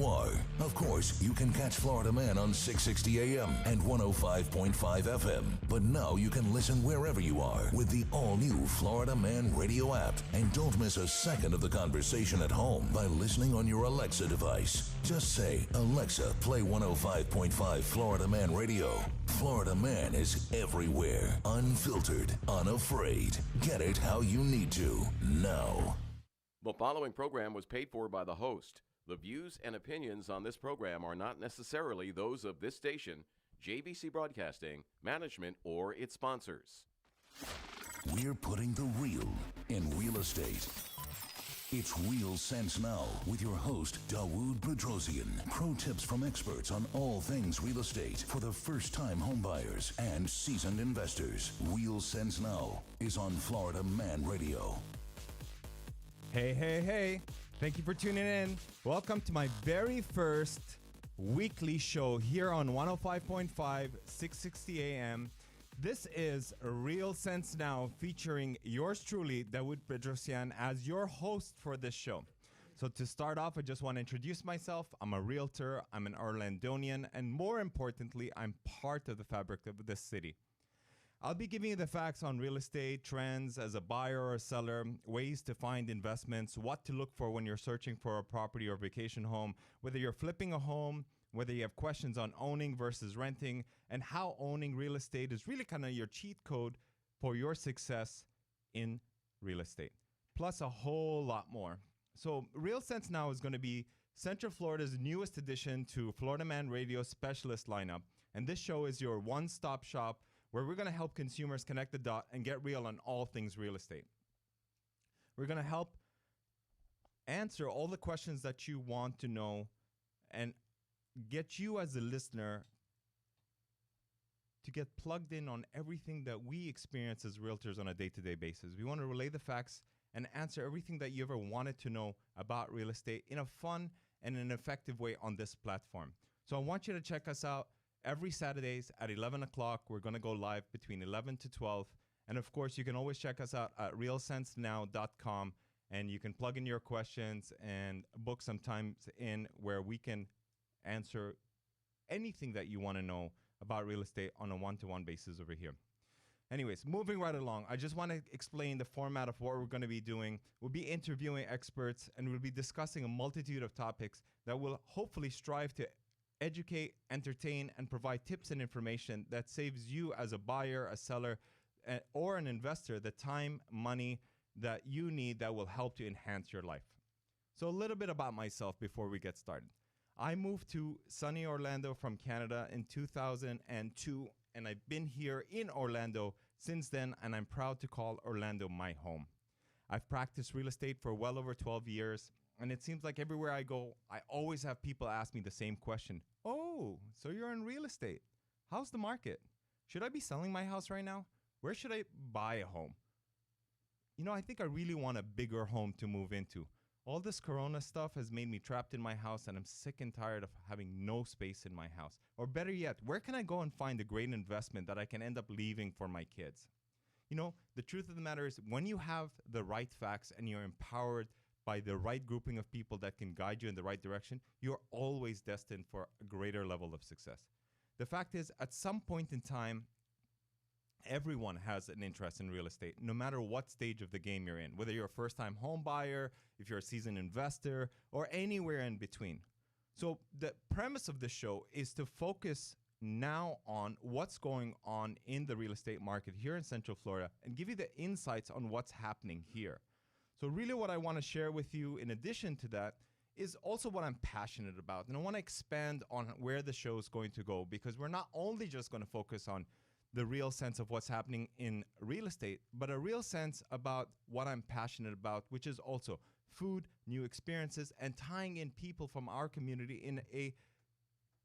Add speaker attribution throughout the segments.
Speaker 1: are. Of course, you can catch Florida Man on 660 AM and 105.5 FM. But now you can listen wherever you are with the all-new Florida Man radio app. And don't miss a second of the conversation at home by listening on your Alexa device. Just say, Alexa, play 105.5 Florida Man radio. Florida Man is everywhere, unfiltered, unafraid. Get it how you need to, now.
Speaker 2: The following program was paid for by the host. The views and opinions on this program are not necessarily those of this station, JBC Broadcasting, management, or its sponsors.
Speaker 1: We're putting the real in real estate. It's Real Sense Now with your host, Dawood Bedrosian. Pro tips from experts on all things real estate for the first-time homebuyers and seasoned investors. Real Sense Now is on Florida Man Radio.
Speaker 3: Hey. Thank you for tuning in. Welcome to my very first weekly show here on 105.5, 660 AM. This is Real Sense Now featuring yours truly, Dawood Bedrosian, as your host for this show. So to start off, I just want to introduce myself. I'm a realtor, I'm an Orlandonian, and more importantly, I'm part of the fabric of this city. I'll be giving you the facts on real estate, trends as a buyer or a seller, ways to find investments, what to look for when you're searching for a property or vacation home, whether you're flipping a home, whether you have questions on owning versus renting, and how owning real estate is really kind of your cheat code for your success in real estate, plus a whole lot more. So Real Sense Now is going to be Central Florida's newest addition to Florida Man Radio Specialist lineup, and this show is your one-stop shop where we're going to help consumers connect the dot and get real on all things real estate. We're going to help answer all the questions that you want to know and get you as a listener to get plugged in on everything that we experience as realtors on a day-to-day basis. We want to relay the facts and answer everything that you ever wanted to know about real estate in a fun and an effective way on this platform. So I want you to check us out every Saturdays at 11 o'clock. We're going to go live between 11 to 12. And of course, you can always check us out at realsensenow.com, and you can plug in your questions and book some times in where we can answer anything that you want to know about real estate on a one-to-one basis over here. Anyways, moving right along, I just want to explain the format of what we're going to be doing. We'll be interviewing experts, and we'll be discussing a multitude of topics that will hopefully strive to educate, entertain, and provide tips and information that saves you as a buyer, a seller, or an investor the time, money that you need that will help to enhance your life. So a little bit about myself before we get started. I moved to sunny Orlando from Canada in 2002, and I've been here in Orlando since then, and I'm proud to call Orlando my home. I've practiced real estate for well over 12 years, and it seems like everywhere I go, I always have people ask me the same question. Oh, so you're in real estate. How's the market? Should I be selling my house right now? Where should I buy a home? I think I really want a bigger home to move into. All this Corona stuff has made me trapped in my house, and I'm sick and tired of having no space in my house. Or better yet, where can I go and find a great investment that I can end up leaving for my kids? The truth of the matter is, when you have the right facts and you're empowered by the right grouping of people that can guide you in the right direction, you're always destined for a greater level of success. The fact is, at some point in time, everyone has an interest in real estate, no matter what stage of the game you're in, whether you're a first-time home buyer, if you're a seasoned investor, or anywhere in between. So the premise of this show is to focus now on what's going on in the real estate market here in Central Florida and give you the insights on what's happening here. So really what I want to share with you in addition to that is also what I'm passionate about. And I want to expand on where the show is going to go, because we're not only just going to focus on the real sense of what's happening in real estate, but a real sense about what I'm passionate about, which is also food, new experiences, and tying in people from our community in a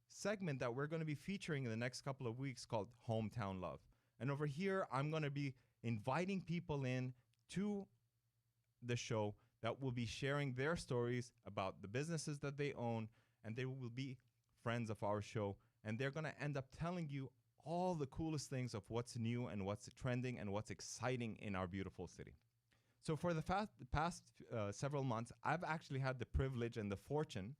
Speaker 3: segment that we're going to be featuring in the next couple of weeks called Hometown Love. And over here, I'm going to be inviting people in to the show that will be sharing their stories about the businesses that they own, and they will be friends of our show, and they're going to end up telling you all the coolest things of what's new and what's trending and what's exciting in our beautiful city. So for the past several months, I've actually had the privilege and the fortune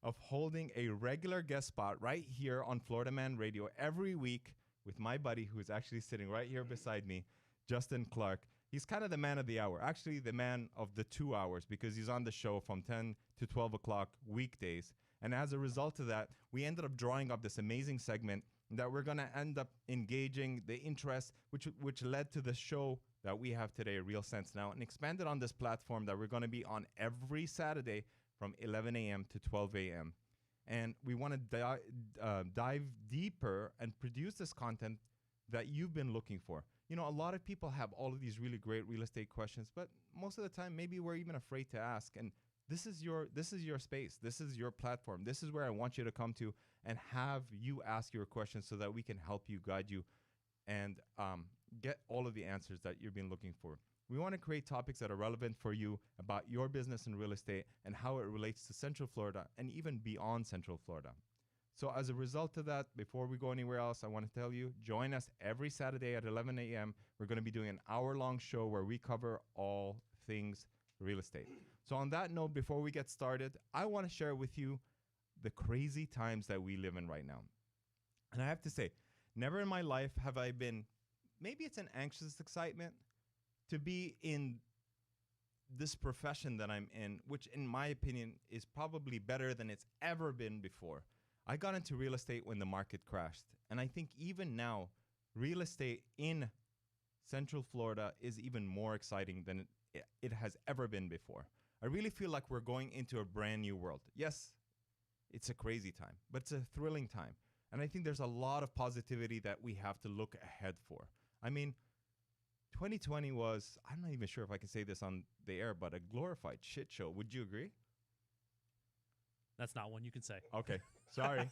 Speaker 3: of holding a regular guest spot right here on Florida Man Radio every week with my buddy who is actually sitting right here beside me, Justin Clark. He's kind of the man of the hour, actually the man of the 2 hours, because he's on the show from 10 to 12 o'clock weekdays. And as a result of that, we ended up drawing up this amazing segment that we're going to end up engaging the interest, which led to the show that we have today, Real Sense Now, and expanded on this platform that we're going to be on every Saturday from 11 a.m. to 12 a.m. And we want to dive deeper and produce this content that you've been looking for. You know, a lot of people have all of these really great real estate questions, but most of the time, maybe we're even afraid to ask. And this is your space. This is your platform. This is where I want you to come to and have you ask your questions so that we can help you, guide you, and get all of the answers that you've been looking for. We want to create topics that are relevant for you about your business in real estate and how it relates to Central Florida and even beyond Central Florida. So as a result of that, before we go anywhere else, I want to tell you, join us every Saturday at 11 a.m. We're going to be doing an hour-long show where we cover all things real estate. So on that note, before we get started, I want to share with you the crazy times that we live in right now. And I have to say, never in my life have I been, maybe it's an anxious excitement, to be in this profession that I'm in, which in my opinion is probably better than it's ever been before. I got into real estate when the market crashed. And I think even now, real estate in Central Florida is even more exciting than it has ever been before. I really feel like we're going into a brand new world. Yes, it's a crazy time, but it's a thrilling time. And I think there's a lot of positivity that we have to look ahead for. I mean, 2020 was, I'm not even sure if I can say this on the air, but a glorified shit show. Would you agree?
Speaker 4: That's not one you can say.
Speaker 3: Okay, sorry.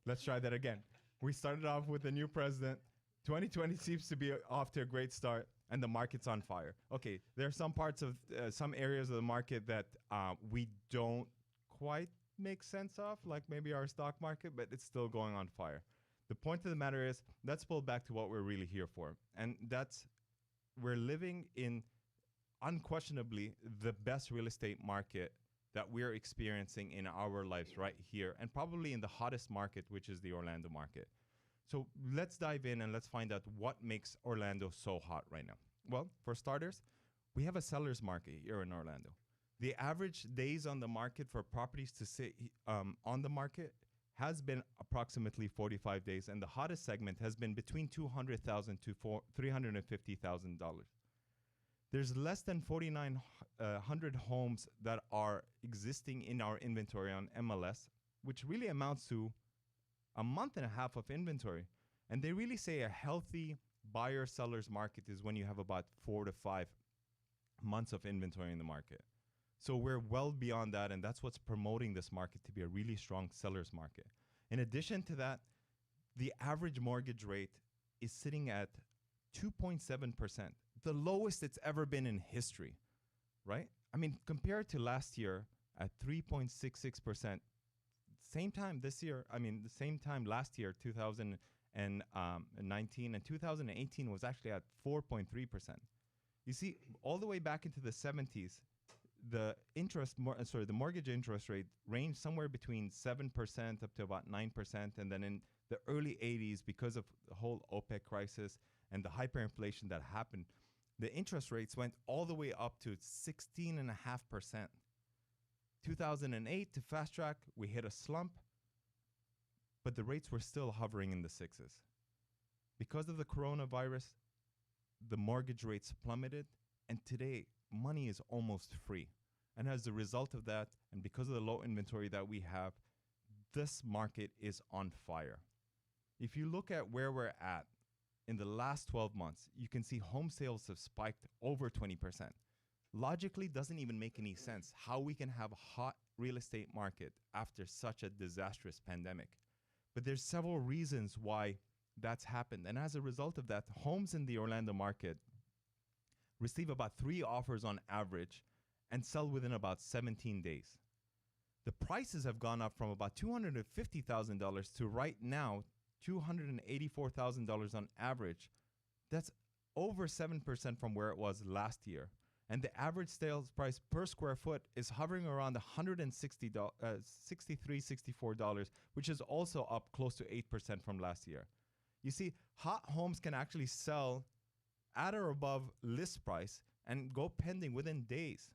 Speaker 3: Let's try that again. We started off with a new president. 2020 seems to be off to a great start, and the market's on fire. Okay, there are some parts of, some areas of the market that we don't quite make sense of, like maybe our stock market, but it's still going on fire. The point of the matter is, let's pull back to what we're really here for, and that's we're living in unquestionably the best real estate market that we're experiencing in our lives right here, and probably in the hottest market, which is the Orlando market. So let's dive in and let's find out what makes Orlando so hot right now. Well, for starters, we have a seller's market here in Orlando. The average days on the market for properties to sit on the market has been approximately 45 days, and the hottest segment has been between $200,000 to $350,000. There's less than 4,900 homes that are existing in our inventory on MLS, which really amounts to a month and a half of inventory. And they really say a healthy buyer-seller's market is when you have about 4 to 5 months of inventory in the market. So we're well beyond that, and that's what's promoting this market to be a really strong seller's market. In addition to that, the average mortgage rate is sitting at 2.7%, the lowest it's ever been in history, right? I mean, compared to last year at 3.66%, same time this year, the same time last year, 2019, and 2018 was actually at 4.3%. You see, all the way back into the 70s, the mortgage interest rate ranged somewhere between 7% up to about 9%. And then in the early 80s, because of the whole OPEC crisis and the hyperinflation that happened, the interest rates went all the way up to 16.5%. 2008, to fast track, we hit a slump, but the rates were still hovering in the sixes. Because of the coronavirus, the mortgage rates plummeted, and today, money is almost free. And as a result of that, and because of the low inventory that we have, this market is on fire. If you look at where we're at in the last 12 months, you can see home sales have spiked over 20%. Logically, doesn't even make any sense how we can have a hot real estate market after such a disastrous pandemic. But there's several reasons why that's happened. And as a result of that, homes in the Orlando market receive about 3 offers on average and sell within about 17 days. The prices have gone up from about $250,000 to right now $284,000 on average. That's over 7% from where it was last year. And the average sales price per square foot is hovering around $64, which is also up close to 8% from last year. You see, hot homes can actually sell at or above list price and go pending within days.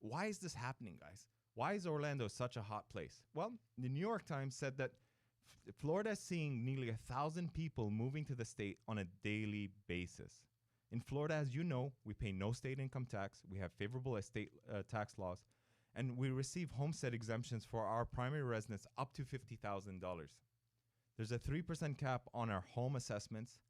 Speaker 3: Why is this happening, guys? Why is Orlando such a hot place? Well, the New York Times said that Florida is seeing nearly 1,000 people moving to the state on a daily basis. In Florida, as you know, we pay no state income tax. We have favorable estate tax laws, and we receive homestead exemptions for our primary residents up to $50,000. There's a 3% cap on our home assessments,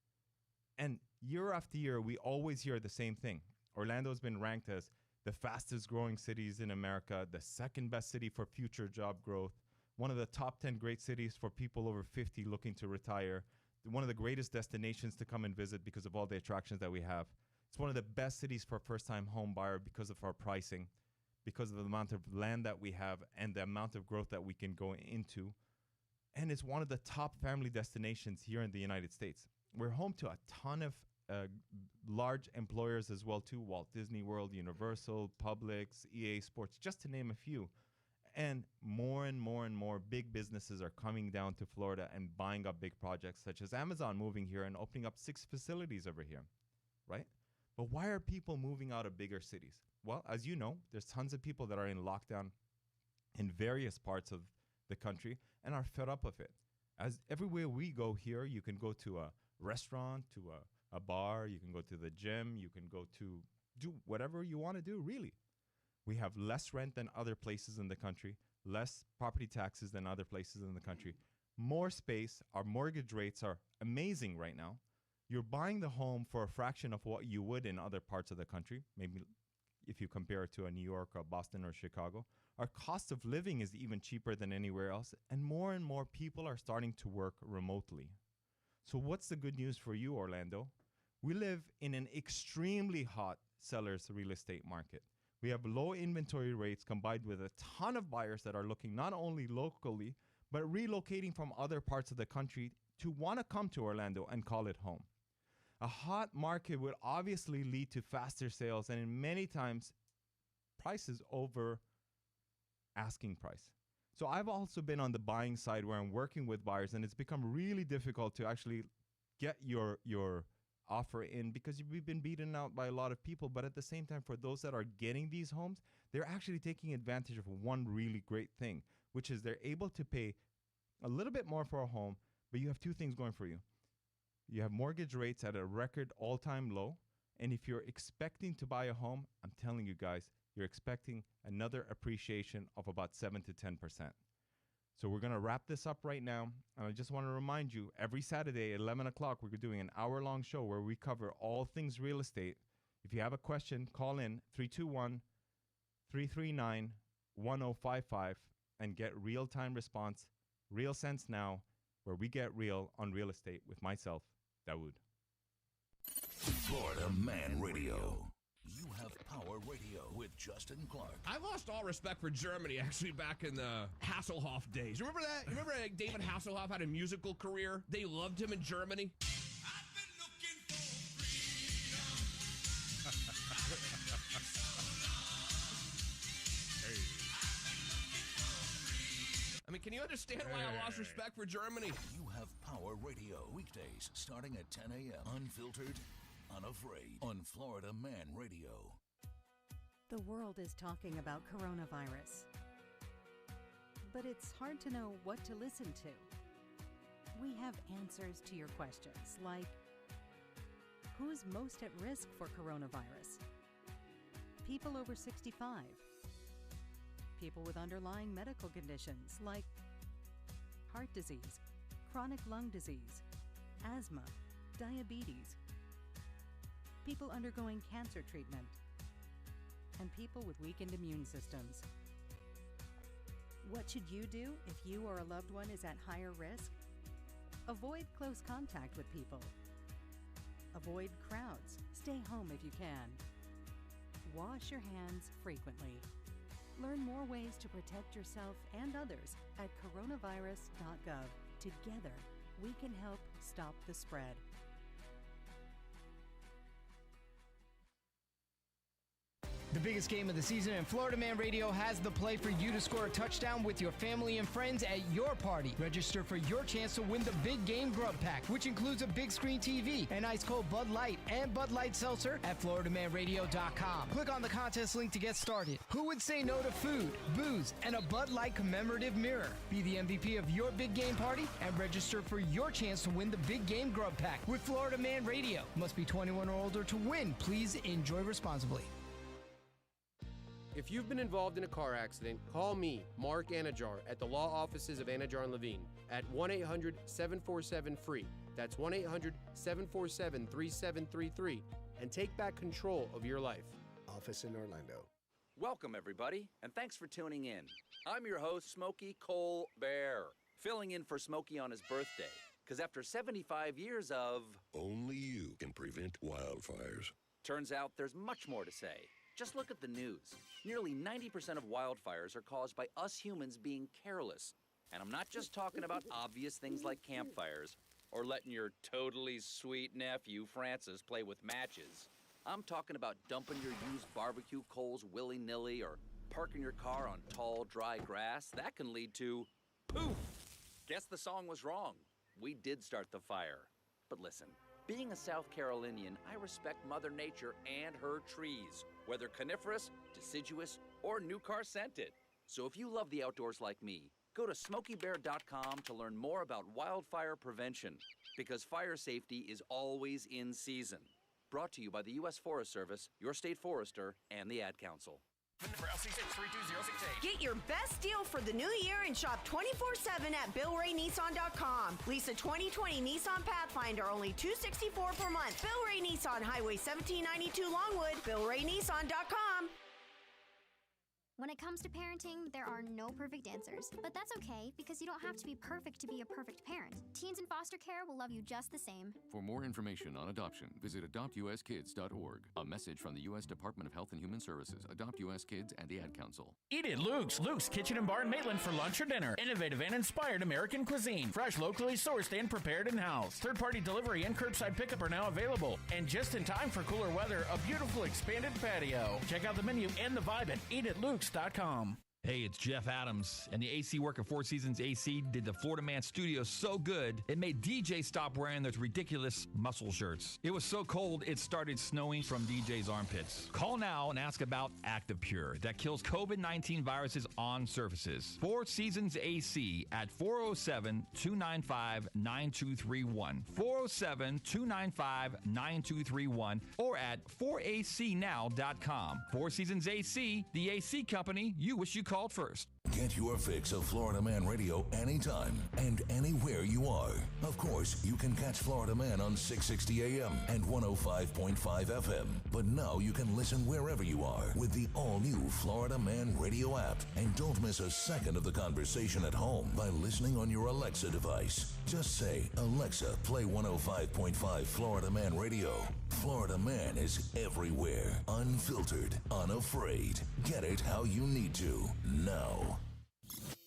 Speaker 3: and year after year, we always hear the same thing. Orlando has been ranked as the fastest growing cities in America, the second best city for future job growth, one of the top 10 great cities for people over 50 looking to retire, one of the greatest destinations to come and visit because of all the attractions that we have. It's one of the best cities for a first-time home buyer because of our pricing, because of the amount of land that we have and the amount of growth that we can go into. And it's one of the top family destinations here in the United States. We're home to a ton of large employers as well too, Walt Disney World, Universal, Publix, EA Sports, just to name a few. And more big businesses are coming down to Florida and buying up big projects, such as Amazon moving here and opening up 6 facilities over here, right? But why are people moving out of bigger cities? Well, as you know, there's tons of people that are in lockdown in various parts of the country and are fed up of it. As everywhere we go here, you can go to a restaurant, to a bar, you can go to the gym, you can go to do whatever you want to do, really. We have less rent than other places in the country, less property taxes than other places in the country, more space. Our mortgage rates are amazing right now. You're buying the home for a fraction of what you would in other parts of the country, maybe if you compare it to a New York or Boston or Chicago. Our cost of living is even cheaper than anywhere else, and more people are starting to work remotely. So what's the good news for you, Orlando? We live in an extremely hot seller's real estate market. We have low inventory rates combined with a ton of buyers that are looking not only locally, but relocating from other parts of the country to want to come to Orlando and call it home. A hot market would obviously lead to faster sales and in many times prices over asking price. So I've also been on the buying side where I'm working with buyers, and it's become really difficult to actually get your offer in because we've been beaten out by a lot of people. But at the same time, for those that are getting these homes, they're actually taking advantage of one really great thing, which is they're able to pay a little bit more for a home, but you have two things going for you. You have mortgage rates at a record all-time low. And if you're expecting to buy a home, I'm telling you guys, you're expecting another appreciation of about 7 to 10%. So we're going to wrap this up right now. And I just want to remind you, every Saturday at 11 o'clock, we're doing an hour-long show where we cover all things real estate. If you have a question, call in 321-339-1055 and get real-time response, Real Sense Now, where we get real on real estate with myself, Dawood.
Speaker 1: Florida Man Radio. You have Power Radio with Justin Clark.
Speaker 5: I lost all respect for Germany, actually, back in the Hasselhoff days. Remember that? Remember David Hasselhoff had a musical career? They loved him in Germany. I've been looking for freedom. I mean, can you understand why I lost respect for Germany?
Speaker 1: You have Power Radio weekdays starting at 10 a.m. Unfiltered, unafraid on Florida Man Radio.
Speaker 6: The world is talking about coronavirus, but it's hard to know what to listen to. We have answers to your questions like, who's most at risk for coronavirus? People over 65. People with underlying medical conditions like heart disease, chronic lung disease, asthma, diabetes, people undergoing cancer treatment, and people with weakened immune systems. What should you do if you or a loved one is at higher risk? Avoid close contact with people. Avoid crowds. Stay home if you can. Wash your hands frequently. Learn more ways to protect yourself and others at coronavirus.gov. Together, we can help stop the spread.
Speaker 7: The biggest game of the season, and Florida Man Radio has the play for you to score a touchdown with your family and friends at your party. Register for your chance to win the Big Game Grub Pack, which includes a big screen TV, an ice cold Bud Light, and Bud Light Seltzer at FloridaManRadio.com. Click on the contest link to get started. Who would say no to food, booze, and a Bud Light commemorative mirror? Be the MVP of your big game party and register for your chance to win the Big Game Grub Pack with Florida Man Radio. Must be 21 or older to win. Please enjoy responsibly.
Speaker 8: If you've been involved in a car accident, call me, Mark Anajar, at the law offices of Anajar and Levine at 1-800-747-FREE. That's 1-800-747-3733, and take back control of your life.
Speaker 9: Office in Orlando.
Speaker 10: Welcome, everybody, and thanks for tuning in. I'm your host, Smokey Colbert, filling in for Smokey on his birthday, because after 75 years of...
Speaker 11: Only you can prevent wildfires.
Speaker 10: Turns out there's much more to say. Just look at the news. Nearly 90% of wildfires are caused by us humans being careless. And I'm not just talking about obvious things like campfires or letting your totally sweet nephew, Francis, play with matches. I'm talking about dumping your used barbecue coals willy-nilly or parking your car on tall, dry grass. That can lead to poof. Guess the song was wrong. We did start the fire. But listen, being a South Carolinian, I respect Mother Nature and her trees, whether coniferous, deciduous, or new car scented. So if you love the outdoors like me, go to SmokeyBear.com to learn more about wildfire prevention, because fire safety is always in season. Brought to you by the U.S. Forest Service, your state forester, and the Ad Council.
Speaker 12: Get your best deal for the new year and shop 24/7 at BillRayNissan.com. Lease a 2020 Nissan Pathfinder, only $264 per month. Bill Ray Nissan, Highway 1792 Longwood, BillRayNissan.com.
Speaker 13: When it comes to parenting, there are no perfect answers. But that's okay, because you don't have to be perfect to be a perfect parent. Teens in foster care will love you just the same.
Speaker 14: For more information on adoption, visit adoptuskids.org. A message from the U.S. Department of Health and Human Services, Adopt U.S. Kids, and the Ad Council.
Speaker 15: Eat at Luke's Kitchen and Bar in Maitland for lunch or dinner. Innovative and inspired American cuisine. Fresh, locally sourced, and prepared in-house. Third-party delivery and curbside pickup are now available. And just in time for cooler weather, a beautiful expanded patio. Check out the menu and the vibe at eatatluke's.com.
Speaker 16: Hey, it's Jeff Adams, and the AC work at Four Seasons AC did the Florida Man studio so good, it made DJ stop wearing those ridiculous muscle shirts. It was so cold, it started snowing from DJ's armpits. Call now and ask about Active Pure that kills COVID-19 viruses on surfaces. Four Seasons AC at 407-295-9231. 407-295-9231 or at 4acnow.com. Four Seasons AC, the AC company you wish you called first.
Speaker 1: Get your fix of Florida Man Radio anytime and anywhere you are. Of course, you can catch Florida Man on 660 AM and 105.5 FM. But now you can listen wherever you are with the all-new Florida Man Radio app. And don't miss a second of the conversation at home by listening on your Alexa device. Just say, Alexa, play 105.5 Florida Man Radio. Florida Man is everywhere, unfiltered, unafraid. Get it how you need to, now.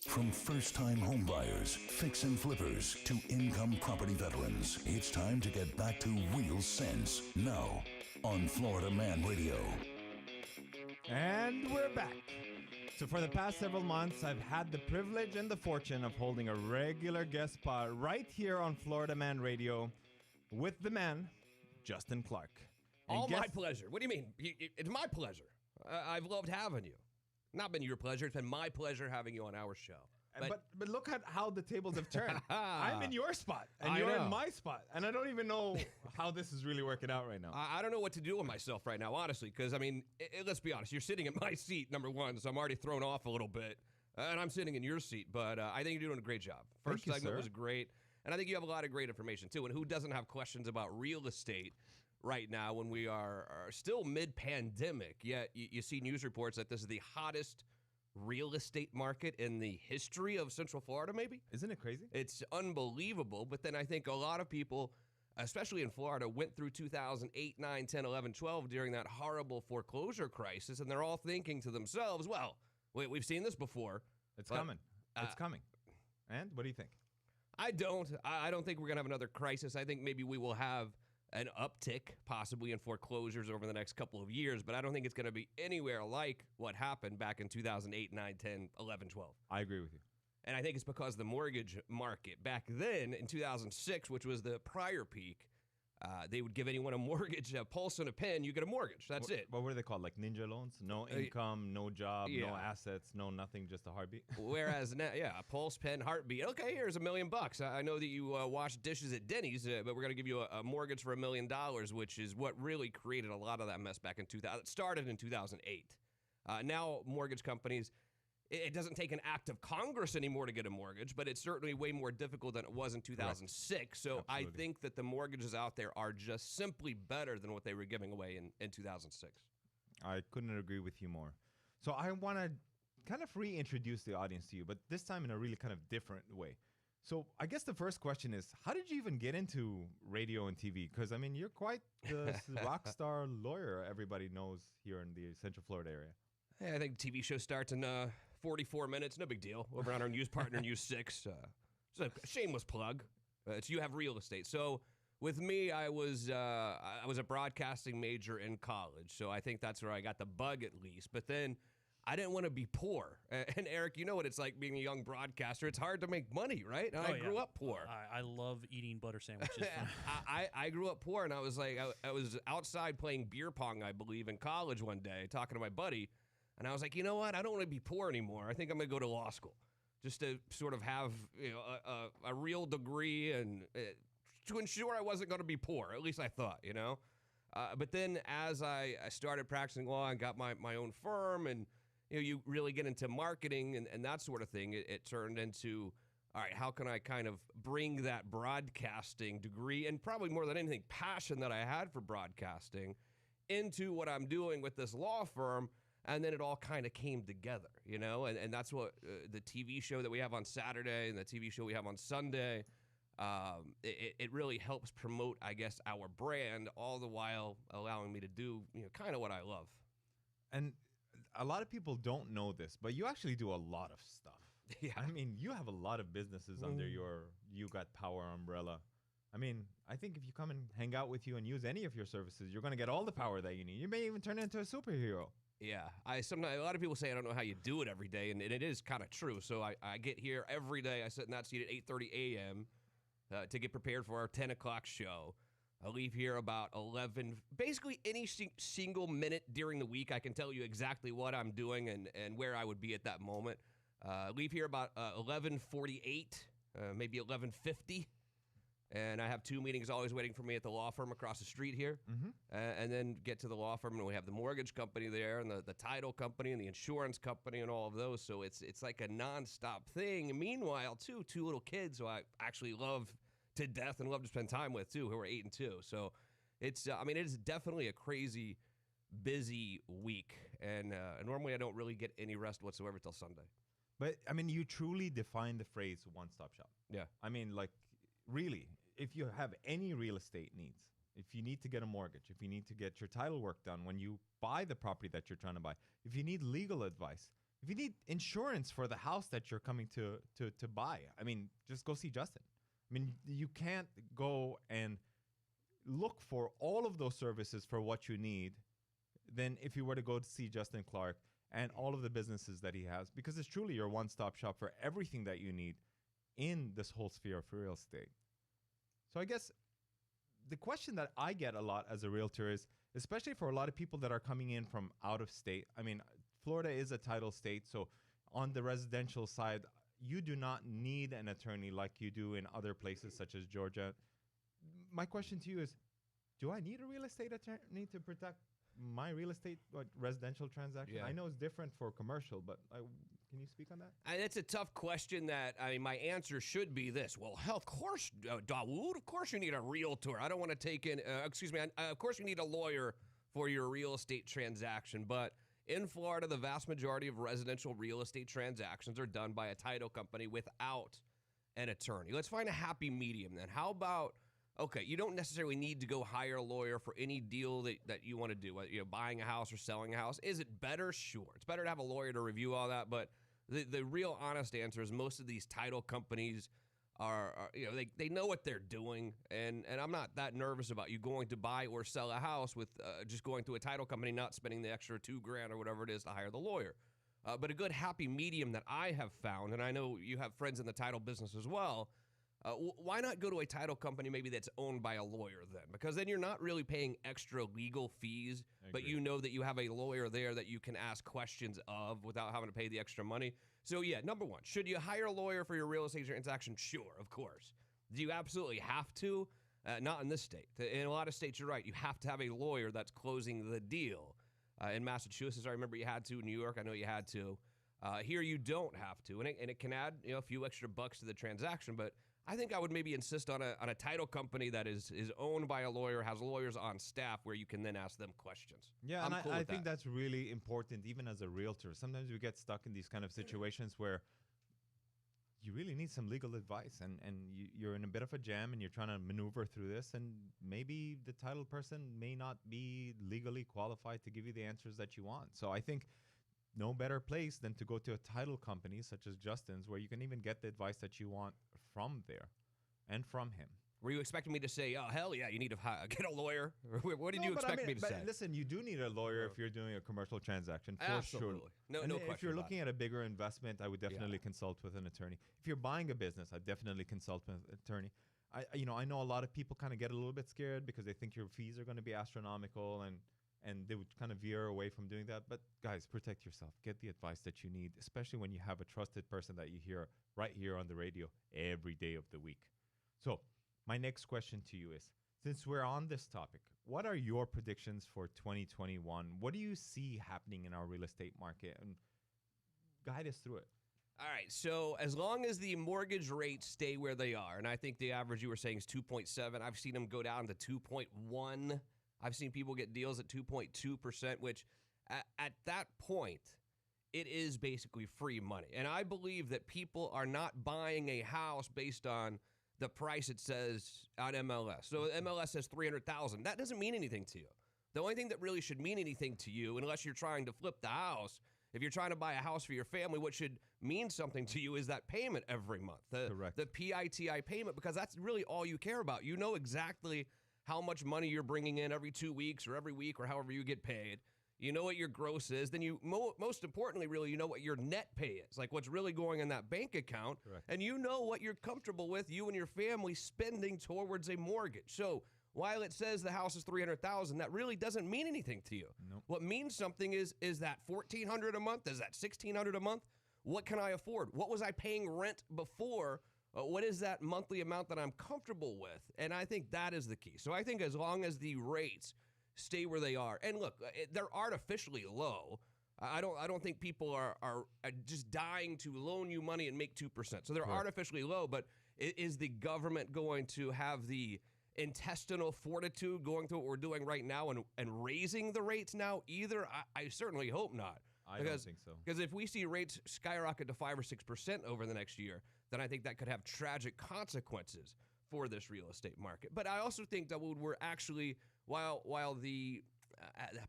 Speaker 1: From first-time homebuyers, fix and flippers, to income property veterans, it's time to get back to real sense. Now, on Florida Man Radio.
Speaker 3: And we're back. So for the past several months, I've had the privilege and the fortune of holding a regular guest spot right here on Florida Man Radio with the man, Justin Clark. And
Speaker 5: All my pleasure. What do you mean? It's my pleasure. I've loved having you. Not been your pleasure. It's been my pleasure having you on our show.
Speaker 3: But look at how the tables have turned. I'm in your spot, and
Speaker 5: I
Speaker 3: you're
Speaker 5: know.
Speaker 3: in my spot. And I don't even know how this is really working out right now.
Speaker 5: I don't know what to do with myself right now, honestly, because, I mean, let's be honest. You're sitting in my seat, number one, so I'm already thrown off a little bit. And I'm sitting in your seat, but I think you're doing a great job. First segment was great. And I think you have a lot of great information, too. And who doesn't have questions about real estate right now when we are still mid-pandemic, yet you see news reports that this is the hottest real estate market in the history of Central Florida, maybe?
Speaker 3: Isn't it crazy?
Speaker 5: It's unbelievable, but then I think a lot of people, especially in Florida, went through 2008, 9, 10, 11, 12 during that horrible foreclosure crisis, and they're all thinking to themselves, well, wait, we've seen this before.
Speaker 3: It's coming. It's coming. And what do you think?
Speaker 5: I don't think we're going to have another crisis. I think maybe we will have an uptick possibly in foreclosures over the next couple of years, but I don't think it's going to be anywhere like what happened back in 2008, 9, 10, 11, 12.
Speaker 3: I agree with you.
Speaker 5: And I think it's because the mortgage market back then in 2006, which was the prior peak, they would give anyone a mortgage, a pulse and a pen, you get a mortgage. That's it.
Speaker 3: What were they called? Like ninja loans? No income, no job, no assets, no nothing, just a heartbeat?
Speaker 5: Whereas now, a pulse, pen, heartbeat. Okay, here's $1 million. I know that you wash dishes at Denny's, but we're going to give you a mortgage for $1 million, which is what really created a lot of that mess back in 2000. It started in 2008. Now mortgage companies, it doesn't take an act of Congress anymore to get a mortgage, but it's certainly way more difficult than it was in 2006. Correct. So absolutely. I think that the mortgages out there are just simply better than what they were giving away in 2006.
Speaker 3: I couldn't agree with you more. So I want to kind of reintroduce the audience to you, but this time in a really kind of different way. So I guess the first question is, how did you even get into radio and TV? Because, I mean, you're quite the rock star lawyer everybody knows here in the Central Florida area.
Speaker 5: Yeah, I think the TV show starts in 44 minutes, no big deal. Over on our news partner, News 6. Just a shameless plug. It's You Have Real Estate. So with me, I was a broadcasting major in college, so I think that's where I got the bug at least. But then I didn't want to be poor. And Eric, you know what it's like being a young broadcaster. It's hard to make money, right? And I grew up poor.
Speaker 4: I love eating butter sandwiches.
Speaker 5: I grew up poor, and I was like, I was outside playing beer pong, I believe, in college one day, talking to my buddy. And I was like, you know what? I don't want to be poor anymore. I think I'm going to go to law school just to sort of have a real degree and to ensure I wasn't going to be poor. At least I thought, But then as I started practicing law and got my own firm and, you really get into marketing and that sort of thing, it turned into, all right, how can I kind of bring that broadcasting degree and probably more than anything, passion that I had for broadcasting into what I'm doing with this law firm. And then it all kind of came together, and that's what the TV show that we have on Saturday and the TV show we have on Sunday, it really helps promote, I guess, our brand, all the while allowing me to do, kind of what I love.
Speaker 3: And a lot of people don't know this, but you actually do a lot of stuff.
Speaker 5: Yeah.
Speaker 3: I mean, you have a lot of businesses under your You Got Power umbrella. I mean, I think if you come and hang out with you and use any of your services, you're going to get all the power that you need. You may even turn into a superhero.
Speaker 5: Yeah, sometimes a lot of people say I don't know how you do it every day, and it is kind of true. So I get here every day. I sit in that seat at 8:30 a.m. To get prepared for our 10 o'clock show. I leave here about 11. Basically, any single minute during the week, I can tell you exactly what I'm doing and where I would be at that moment. Leave here about 11:48, maybe 11:50. And I have 2 meetings always waiting for me at the law firm across the street here.
Speaker 3: Mm-hmm.
Speaker 5: And then get to the law firm, and we have the mortgage company there and the title company and the insurance company and all of those. So it's like a nonstop thing. And meanwhile, too, 2 little kids who I actually love to death and love to spend time with, too, who are 8 and 2. So it's definitely a crazy, busy week. And normally I don't really get any rest whatsoever till Sunday.
Speaker 3: But, I mean, you truly define the phrase one-stop shop.
Speaker 5: Yeah.
Speaker 3: I mean, like, really, if you have any real estate needs, if you need to get a mortgage, if you need to get your title work done when you buy the property that you're trying to buy, if you need legal advice, if you need insurance for the house that you're coming to buy, I mean, just go see Justin. I mean, you can't go and look for all of those services for what you need than if you were to go to see Justin Clark and all of the businesses that he has, because it's truly your one-stop shop for everything that you need in this whole sphere of real estate. So I guess the question that I get a lot as a realtor is, especially for a lot of people that are coming in from out of state, I mean, Florida is a title state, so on the residential side, you do not need an attorney like you do in other places such as Georgia. My question to you is, do I need a real estate attorney to protect my real estate residential transaction?
Speaker 5: Yeah.
Speaker 3: I know it's different for commercial, but can you speak on that?
Speaker 5: It's a tough question that, my answer should be this. Well, hell, of course, Dawood, of course you need a realtor. I don't want to take in, of course you need a lawyer for your real estate transaction. But in Florida, the vast majority of residential real estate transactions are done by a title company without an attorney. Let's find a happy medium then. How about, okay, you don't necessarily need to go hire a lawyer for any deal that you want to do, whether buying a house or selling a house. Is it better? Sure. It's better to have a lawyer to review all that, but the real honest answer is most of these title companies they know what they're doing, and I'm not that nervous about you going to buy or sell a house with just going to a title company, not spending the extra $2,000 or whatever it is to hire the lawyer. But a good happy medium that I have found, and I know you have friends in the title business as well, why not go to a title company maybe that's owned by a lawyer then? Because then you're not really paying extra legal fees, but you know that you have a lawyer there that you can ask questions of without having to pay the extra money. So yeah, number one, should you hire a lawyer for your real estate transaction? Sure, of course. Do you absolutely have to? Not in this state. In a lot of states, you're right. You have to have a lawyer that's closing the deal. In Massachusetts, I remember you had to. New York, I know you had to. Here, you don't have to, and it can add a few extra bucks to the transaction. But I think I would maybe insist on a title company that is owned by a lawyer, has lawyers on staff where you can then ask them questions.
Speaker 3: Yeah, and I think that's really important, even as a realtor. Sometimes we get stuck in these kind of situations where you really need some legal advice, and you're in a bit of a jam, and you're trying to maneuver through this, and maybe the title person may not be legally qualified to give you the answers that you want. So I think no better place than to go to a title company such as Justin's, where you can even get the advice that you want from there and from him.
Speaker 5: Were you expecting me to say, oh, hell yeah, you need to get a lawyer? What did you expect me to say?
Speaker 3: Listen, you do need a lawyer if you're doing a commercial transaction, for
Speaker 5: Absolutely.
Speaker 3: sure.
Speaker 5: No question.
Speaker 3: If you're looking at a bigger investment, I would definitely consult with an attorney. If you're buying a business, I'd definitely consult with an attorney. I know a lot of people kind of get a little bit scared because they think your fees are going to be astronomical, and they would kind of veer away from doing that. But guys, protect yourself. Get the advice that you need, especially when you have a trusted person that you hear right here on the radio every day of the week. So my next question to you is, since we're on this topic, what are your predictions for 2021? What do you see happening in our real estate market? And guide us through it.
Speaker 5: All right, so as long as the mortgage rates stay where they are, and I think the average you were saying is 2.7, I've seen them go down to 2.1. I've seen people get deals at 2.2%, which at that point, it is basically free money. And I believe that people are not buying a house based on the price it says on MLS. So MLS says $300,000. That doesn't mean anything to you. The only thing that really should mean anything to you, unless you're trying to flip the house, if you're trying to buy a house for your family, what should mean something to you is that payment every month, the PITI payment, because that's really all you care about. You know exactly how much money you're bringing in every 2 weeks or every week or however you get paid. You know what your gross is. Then you, most importantly, really, you know what your net pay is, like what's really going in that bank account.
Speaker 3: Correct.
Speaker 5: And you know what you're comfortable with, you and your family spending towards a mortgage. So while it says the house is $300,000, that really doesn't mean anything to you.
Speaker 3: Nope.
Speaker 5: What means something is that $1,400 a month? Is that $1,600 a month? What can I afford? What was I paying rent before? What is that monthly amount that I'm comfortable with? And I think that is the key. So I think as long as the rates stay where they are, and look, they're artificially low. I don't think people are just dying to loan you money and make 2%. So they're artificially low, but is the government going to have the intestinal fortitude going through what we're doing right now and raising the rates now either? I certainly hope not.
Speaker 3: I don't think so.
Speaker 5: Because if we see rates skyrocket to 5 or 6% over the next year, then I think that could have tragic consequences for this real estate market. But I also think that we're actually, while the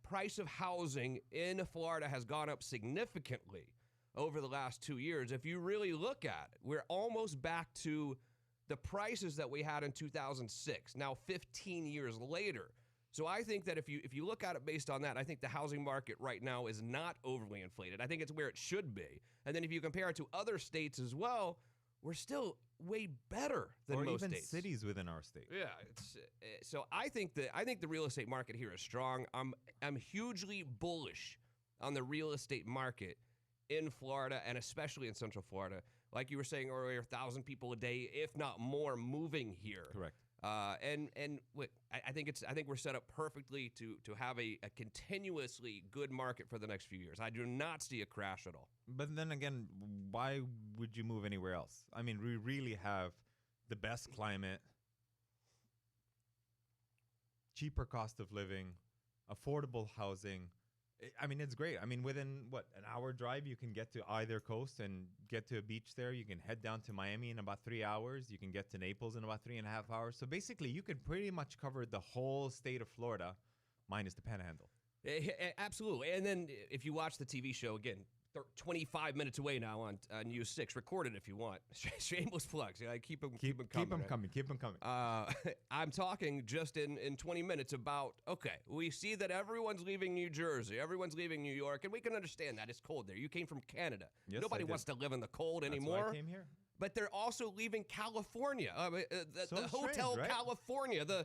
Speaker 5: price of housing in Florida has gone up significantly over the last 2 years, if you really look at it, we're almost back to the prices that we had in 2006, now 15 years later. So I think that if you look at it based on that, I think the housing market right now is not overly inflated. I think it's where it should be. And then if you compare it to other states as well, we're still way better than most
Speaker 3: even
Speaker 5: states.
Speaker 3: Cities within our state.
Speaker 5: Yeah, so I think the real estate market here is strong. I'm hugely bullish on the real estate market in Florida and especially in Central Florida. Like you were saying earlier, 1,000 people a day, if not more, moving here.
Speaker 3: Correct.
Speaker 5: And look, I think we're set up perfectly to have a continuously good market for the next few years. I do not see a crash at all.
Speaker 3: But then again, why would you move anywhere else? I mean, we really have the best climate, cheaper cost of living, affordable housing. I mean, it's great. I mean, within, an hour drive, you can get to either coast and get to a beach there. You can head down to Miami in about 3 hours. You can get to Naples in about 3.5 hours. So basically, you can pretty much cover the whole state of Florida, minus the Panhandle.
Speaker 5: Absolutely. And then if you watch the TV show, again, 25 minutes away now on U6. Record it if you want. Shameless plugs. Yeah, keep them coming.
Speaker 3: Keep them coming.
Speaker 5: I'm talking just in 20 minutes about, okay, we see that everyone's leaving New Jersey. Everyone's leaving New York, and we can understand that. It's cold there. You came from Canada.
Speaker 3: Yes,
Speaker 5: Nobody wants to live in the cold anymore.
Speaker 3: That's why I came here.
Speaker 5: But they're also leaving California. The Hotel
Speaker 3: right?
Speaker 5: California. The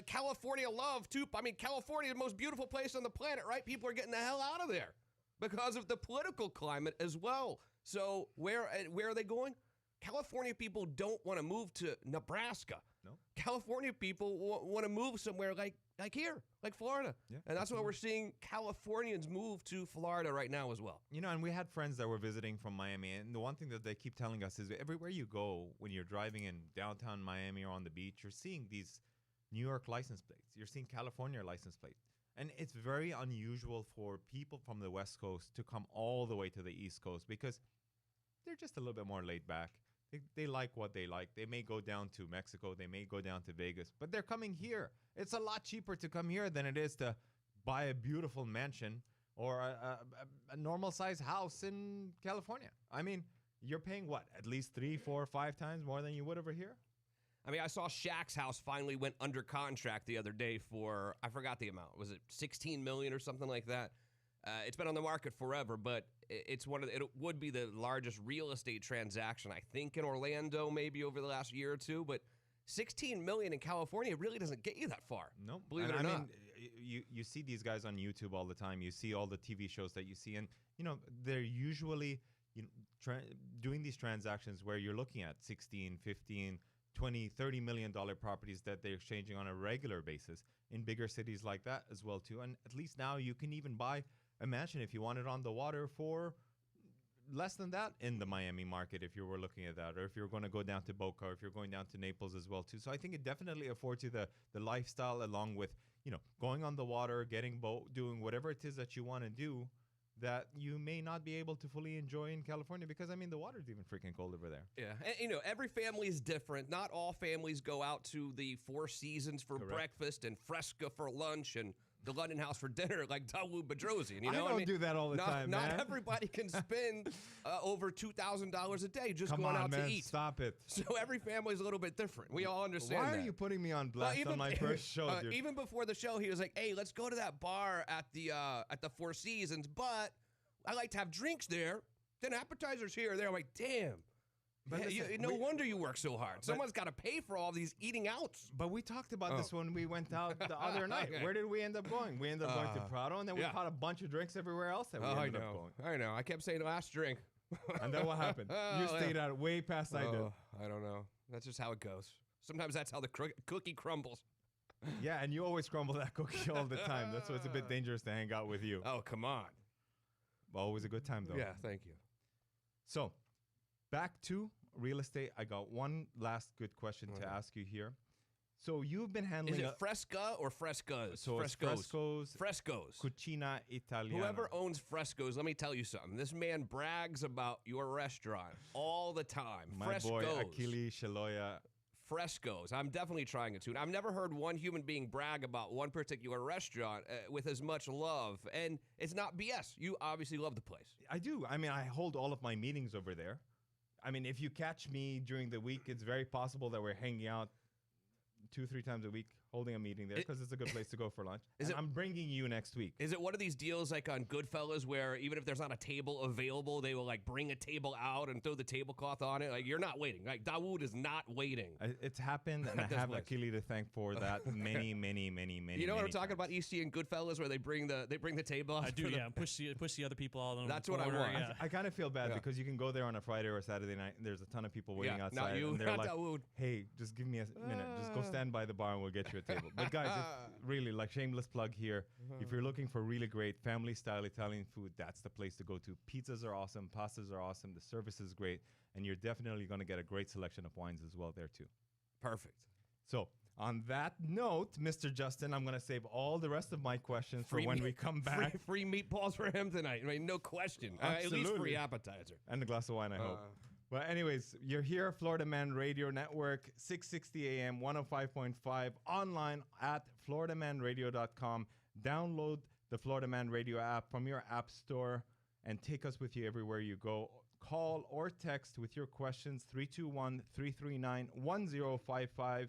Speaker 5: California love, too. I mean, California is the most beautiful place on the planet, right? People are getting the hell out of there because of the political climate as well. So where are they going? California people don't want to move to Nebraska.
Speaker 3: No.
Speaker 5: California people want to move somewhere like here, like Florida.
Speaker 3: Yeah,
Speaker 5: and that's why we're seeing Californians move to Florida right now as well.
Speaker 3: You know, and we had friends that were visiting from Miami, and the one thing that they keep telling us is everywhere you go, when you're driving in downtown Miami or on the beach, you're seeing these New York license plates. You're seeing California license plates. And it's very unusual for people from the West Coast to come all the way to the East Coast because they're just a little bit more laid back. They like what they like. They may go down to Mexico. They may go down to Vegas. But they're coming here. It's a lot cheaper to come here than it is to buy a beautiful mansion or a normal-sized house in California. I mean, you're paying what? At least 3, 4, 5 times more than you would over here?
Speaker 5: I mean, I saw Shaq's house finally went under contract the other day for, I forgot the amount. Was it $16 million or something like that? It's been on the market forever, but it would be the largest real estate transaction, I think, in Orlando maybe over the last year or two. But $16 million in California really doesn't get you that far.
Speaker 3: No,
Speaker 5: believe it or not. I mean,
Speaker 3: you see these guys on YouTube all the time. You see all the TV shows that you see, and they're usually doing these transactions where you're looking at 16, 15. $20, $30 million properties that they're exchanging on a regular basis in bigger cities like that as well too. And at least now you can even buy a mansion if you want it on the water for less than that in the Miami market if you were looking at that, or if you're going to go down to Boca, or if you're going down to Naples as well too. So I think it definitely affords you the lifestyle along with going on the water, getting boat, doing whatever it is that you want to do that you may not be able to fully enjoy in California because, I mean, the water's even freaking cold over there.
Speaker 5: Yeah. And, every family is different. Not all families go out to the Four Seasons for breakfast and Fresca for lunch and the London House for dinner like Dawood Bedrosian.
Speaker 3: I don't do that all the time, man.
Speaker 5: Not everybody can spend over $2,000 a day just
Speaker 3: Come
Speaker 5: going
Speaker 3: on,
Speaker 5: out
Speaker 3: man,
Speaker 5: to eat.
Speaker 3: Stop it.
Speaker 5: So every family is a little bit different. We all understand
Speaker 3: Why
Speaker 5: that.
Speaker 3: are you putting me on blast on my first show, dude?
Speaker 5: Even before the show, he was like, hey, let's go to that bar at the Four Seasons, but I like to have drinks there. Then appetizers here or there. I'm like, damn. But no wonder you work so hard. Someone's got to pay for all these eating outs.
Speaker 3: But we talked about this when we went out the other night. Okay. Where did we end up going? We ended up going to Prado, and then we caught a bunch of drinks everywhere else that we ended up going.
Speaker 5: I know. I kept saying last drink.
Speaker 3: And then what happened? You stayed out way past I did.
Speaker 5: I don't know. That's just how it goes. Sometimes that's how the cookie crumbles.
Speaker 3: Yeah, and you always crumble that cookie all the time. That's why it's a bit dangerous to hang out with you.
Speaker 5: Oh, come on.
Speaker 3: Always a good time, though.
Speaker 5: Yeah, thank you.
Speaker 3: So, back to real estate. I got one last good question to ask you here. So, you've been handling...
Speaker 5: Is it Fresca or Frescas?
Speaker 3: So,
Speaker 5: Frescos.
Speaker 3: Cucina Italiana.
Speaker 5: Whoever owns Frescos, let me tell you something. This man brags about your restaurant all the time.
Speaker 3: My
Speaker 5: Frescos.
Speaker 3: boy, Achille Shaloya.
Speaker 5: Frescos. I'm definitely trying it too. I've never heard one human being brag about one particular restaurant with as much love. And it's not BS. You obviously love the place.
Speaker 3: I do. I mean, I hold all of my meetings over there. I mean, if you catch me during the week, it's very possible that we're hanging out 2-3 times a week, holding a meeting there because it's a good place to go for lunch. I'm bringing you next week.
Speaker 5: Is it one of these deals like on Goodfellas where even if there's not a table available, they will like bring a table out and throw the tablecloth on it? Like you're not waiting. Like Dawood is not waiting.
Speaker 3: It's happened, and I have Achille to thank for that many.
Speaker 5: You know what I'm talking about? EC and Goodfellas where they bring the table out.
Speaker 4: I do, yeah. Push the other people out on
Speaker 5: That's
Speaker 4: the
Speaker 5: what
Speaker 4: corner,
Speaker 5: I want.
Speaker 4: Yeah.
Speaker 3: I kind of feel bad because you can go there on a Friday or a Saturday night, and there's a ton of people waiting outside.
Speaker 5: Not you,
Speaker 3: and they're
Speaker 5: not
Speaker 3: like,
Speaker 5: Dawood.
Speaker 3: hey, just give me a minute. Just go stand by the bar and we'll get you a table. But guys, really, like shameless plug here, if you're looking for really great family-style Italian food, that's the place to go to. Pizzas are awesome. Pastas are awesome. The service is great. And you're definitely going to get a great selection of wines as well there, too.
Speaker 5: Perfect.
Speaker 3: So, on that note, Mr. Justin, I'm going to save all the rest of my questions for when we come back.
Speaker 5: Free meatballs for him tonight. I mean, no question. At least free appetizer.
Speaker 3: And a glass of wine, I hope. Well, anyways, you're here, Florida Man Radio Network, 660 AM, 105.5, online at floridamanradio.com. Download the Florida Man Radio app from your app store and take us with you everywhere you go. Call or text with your questions 321-339-1055,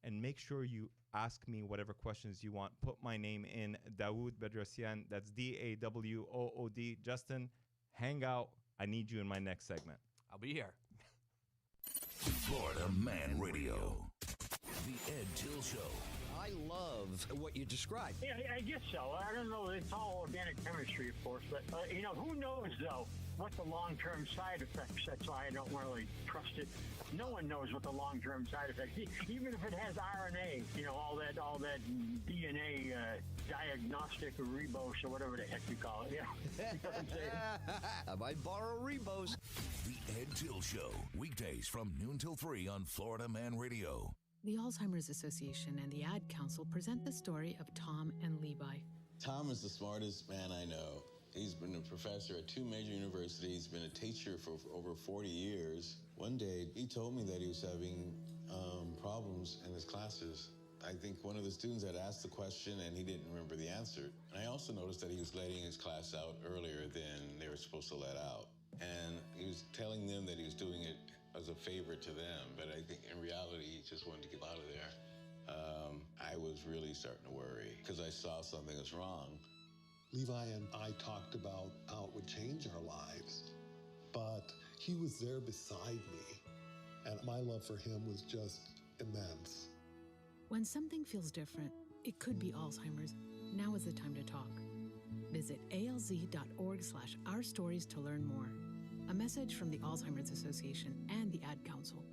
Speaker 3: and make sure you ask me whatever questions you want. Put my name in, Dawood Bedrasian. That's Dawood. Justin, hang out. I need you in my next segment.
Speaker 5: I'll be here.
Speaker 1: Florida Man Radio. The Ed Till Show.
Speaker 9: I love what you described.
Speaker 17: Yeah, I guess so. I don't know. It's all organic chemistry, of course. But, who knows, though, what the long-term side effects. That's why I don't really trust it. No one knows what the long-term side effects. Even if it has RNA, all that DNA diagnostic rebose or whatever the heck you call it.
Speaker 9: I might borrow rebose.
Speaker 1: The Ed Till Show. Weekdays from noon till 3 on Florida Man Radio.
Speaker 18: The Alzheimer's Association and the Ad Council present the story of Tom and Levi.
Speaker 19: Tom is the smartest man I know. He's been a professor at 2 major universities, been a teacher for over 40 years. One day, he told me that he was having problems in his classes. I think one of the students had asked the question and he didn't remember the answer. And I also noticed that he was letting his class out earlier than they were supposed to let out. And he was telling them that he was doing it as a favor to them, but I think in reality, he just wanted to get out of there. I was really starting to worry because I saw something was wrong.
Speaker 20: Levi and I talked about how it would change our lives, but he was there beside me, and my love for him was just immense.
Speaker 18: When something feels different, it could be Alzheimer's. Now is the time to talk. Visit alz.org/ourstories to learn more. A message from the Alzheimer's Association and the Ad Council.